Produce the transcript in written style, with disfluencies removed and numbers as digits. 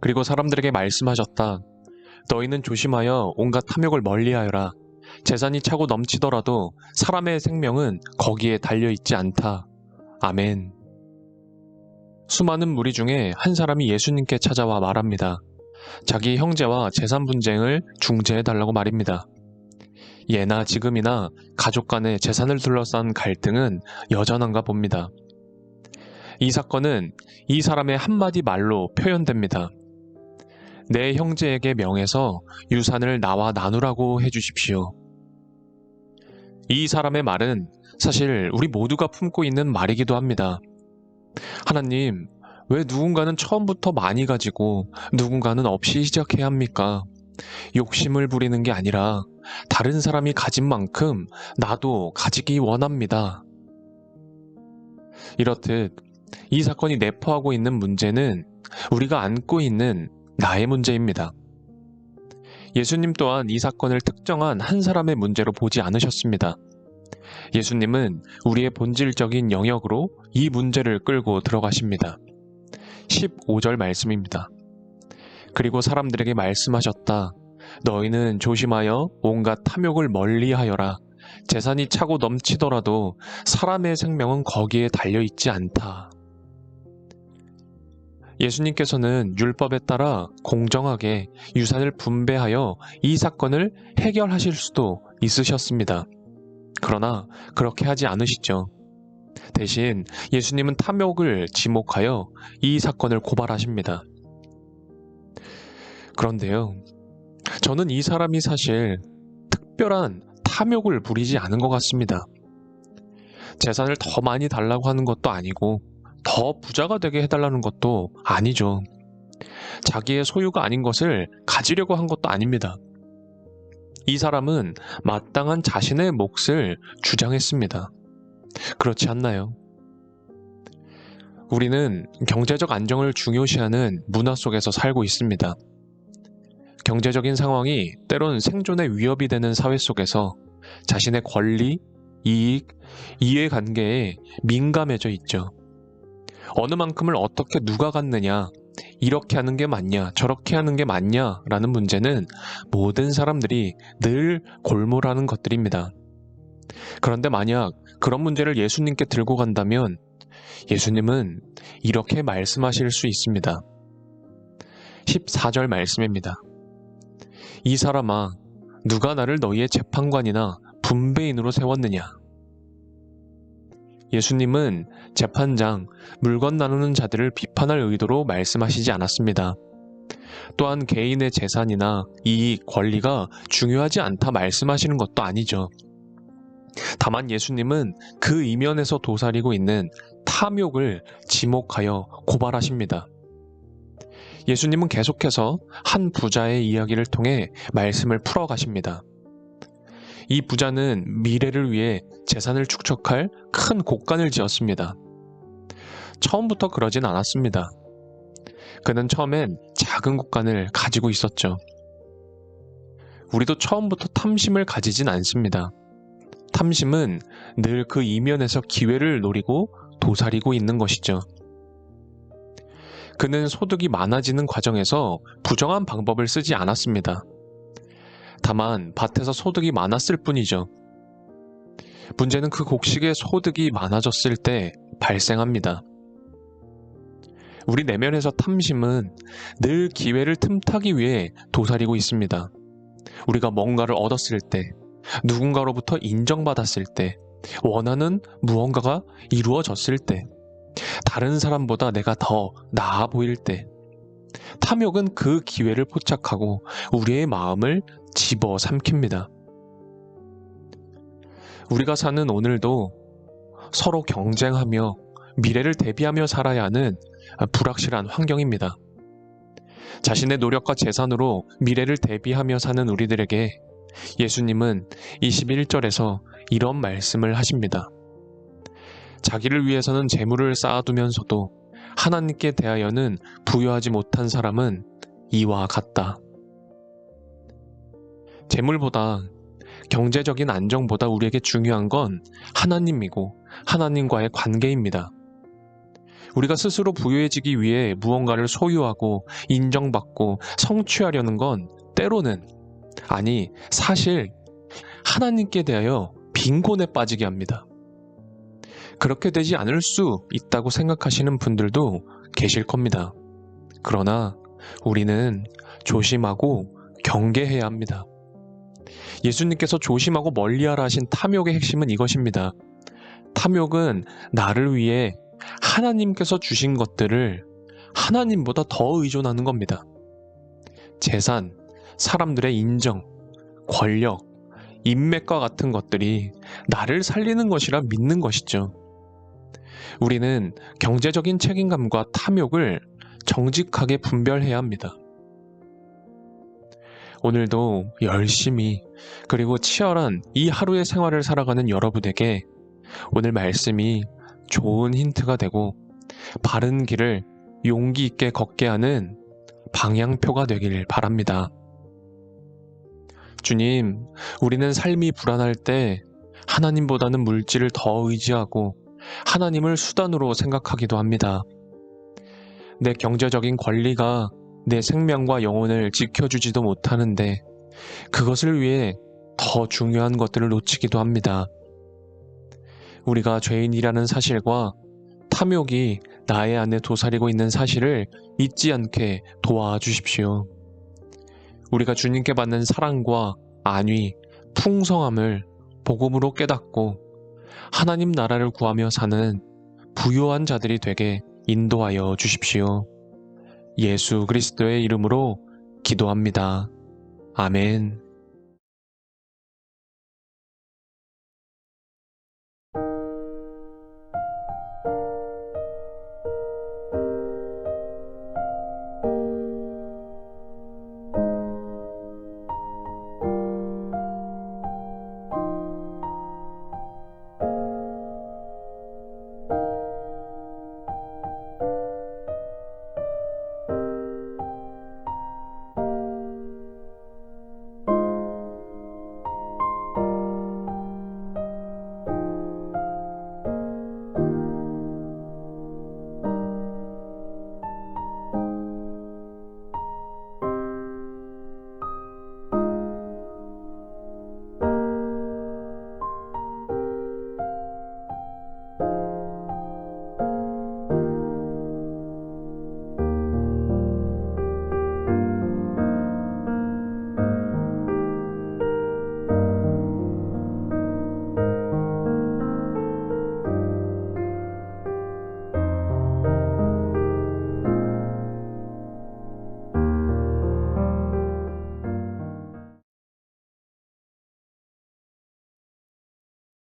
그리고 사람들에게 말씀하셨다. 너희는 조심하여 온갖 탐욕을 멀리하여라. 재산이 차고 넘치더라도 사람의 생명은 거기에 달려있지 않다. 아멘. 수많은 무리 중에 한 사람이 예수님께 찾아와 말합니다. 자기 형제와 재산 분쟁을 중재해달라고 말입니다. 예나 지금이나 가족 간의 재산을 둘러싼 갈등은 여전한가 봅니다. 이 사건은 이 사람의 한마디 말로 표현됩니다. 내 형제에게 명해서 유산을 나와 나누라고 해주십시오. 이 사람의 말은 사실 우리 모두가 품고 있는 말이기도 합니다. 하나님, 왜 누군가는 처음부터 많이 가지고 누군가는 없이 시작해야 합니까? 욕심을 부리는 게 아니라 다른 사람이 가진 만큼 나도 가지기 원합니다. 이렇듯 이 사건이 내포하고 있는 문제는 우리가 안고 있는 나의 문제입니다. 예수님 또한 이 사건을 특정한 한 사람의 문제로 보지 않으셨습니다. 예수님은 우리의 본질적인 영역으로 이 문제를 끌고 들어가십니다. 15절 말씀입니다. 그리고 사람들에게 말씀하셨다. 너희는 조심하여 온갖 탐욕을 멀리하여라. 재산이 차고 넘치더라도 사람의 생명은 거기에 달려있지 않다. 예수님께서는 율법에 따라 공정하게 유산을 분배하여 이 사건을 해결하실 수도 있으셨습니다. 그러나 그렇게 하지 않으시죠. 대신 예수님은 탐욕을 지목하여 이 사건을 고발하십니다. 그런데요, 저는 이 사람이 사실 특별한 탐욕을 부리지 않은 것 같습니다. 재산을 더 많이 달라고 하는 것도 아니고 더 부자가 되게 해달라는 것도 아니죠. 자기의 소유가 아닌 것을 가지려고 한 것도 아닙니다. 이 사람은 마땅한 자신의 몫을 주장했습니다. 그렇지 않나요? 우리는 경제적 안정을 중요시하는 문화 속에서 살고 있습니다. 경제적인 상황이 때론 생존의 위협이 되는 사회 속에서 자신의 권리, 이익, 이해관계에 민감해져 있죠. 어느 만큼을 어떻게 누가 갖느냐, 이렇게 하는 게 맞냐, 저렇게 하는 게 맞냐 라는 문제는 모든 사람들이 늘 골몰하는 것들입니다. 그런데 만약 그런 문제를 예수님께 들고 간다면 예수님은 이렇게 말씀하실 수 있습니다. 14절 말씀입니다. 이 사람아, 누가 나를 너희의 재판관이나 분배인으로 세웠느냐? 예수님은 재판장, 물건 나누는 자들을 비판할 의도로 말씀하시지 않았습니다. 또한 개인의 재산이나 이익, 권리가 중요하지 않다 말씀하시는 것도 아니죠. 다만 예수님은 그 이면에서 도사리고 있는 탐욕을 지목하여 고발하십니다. 예수님은 계속해서 한 부자의 이야기를 통해 말씀을 풀어가십니다. 이 부자는 미래를 위해 재산을 축적할 큰 곡간을 지었습니다. 처음부터 그러진 않았습니다. 그는 처음엔 작은 곡간을 가지고 있었죠. 우리도 처음부터 탐심을 가지진 않습니다. 탐심은 늘 그 이면에서 기회를 노리고 도사리고 있는 것이죠. 그는 소득이 많아지는 과정에서 부정한 방법을 쓰지 않았습니다. 다만 밭에서 소득이 많았을 뿐이죠. 문제는 그 곡식의 소득이 많아졌을 때 발생합니다. 우리 내면에서 탐심은 늘 기회를 틈타기 위해 도사리고 있습니다. 우리가 뭔가를 얻었을 때, 누군가로부터 인정받았을 때, 원하는 무언가가 이루어졌을 때, 다른 사람보다 내가 더 나아 보일 때, 탐욕은 그 기회를 포착하고 우리의 마음을 집어삼킵니다. 우리가 사는 오늘도 서로 경쟁하며 미래를 대비하며 살아야 하는 불확실한 환경입니다. 자신의 노력과 재산으로 미래를 대비하며 사는 우리들에게 예수님은 21절에서 이런 말씀을 하십니다. 자기를 위해서는 재물을 쌓아두면서도 하나님께 대하여는 부여하지 못한 사람은 이와 같다. 재물보다, 경제적인 안정보다 우리에게 중요한 건 하나님이고 하나님과의 관계입니다. 우리가 스스로 부유해지기 위해 무언가를 소유하고 인정받고 성취하려는 건 때로는, 아니, 사실 하나님께 대하여 빈곤에 빠지게 합니다. 그렇게 되지 않을 수 있다고 생각하시는 분들도 계실 겁니다. 그러나 우리는 조심하고 경계해야 합니다. 예수님께서 조심하고 멀리하라 하신 탐욕의 핵심은 이것입니다. 탐욕은 나를 위해 하나님께서 주신 것들을 하나님보다 더 의존하는 겁니다. 재산, 사람들의 인정, 권력, 인맥과 같은 것들이 나를 살리는 것이라 믿는 것이죠. 우리는 경제적인 책임감과 탐욕을 정직하게 분별해야 합니다. 오늘도 열심히 그리고 치열한 이 하루의 생활을 살아가는 여러분에게 오늘 말씀이 좋은 힌트가 되고 바른 길을 용기 있게 걷게 하는 방향표가 되길 바랍니다. 주님, 우리는 삶이 불안할 때 하나님보다는 물질을 더 의지하고 하나님을 수단으로 생각하기도 합니다. 내 경제적인 권리가 내 생명과 영혼을 지켜주지도 못하는데 그것을 위해 더 중요한 것들을 놓치기도 합니다. 우리가 죄인이라는 사실과 탐욕이 나의 안에 도사리고 있는 사실을 잊지 않게 도와주십시오. 우리가 주님께 받는 사랑과 안위, 풍성함을 복음으로 깨닫고 하나님 나라를 구하며 사는 부유한 자들이 되게 인도하여 주십시오. 예수 그리스도의 이름으로 기도합니다. 아멘.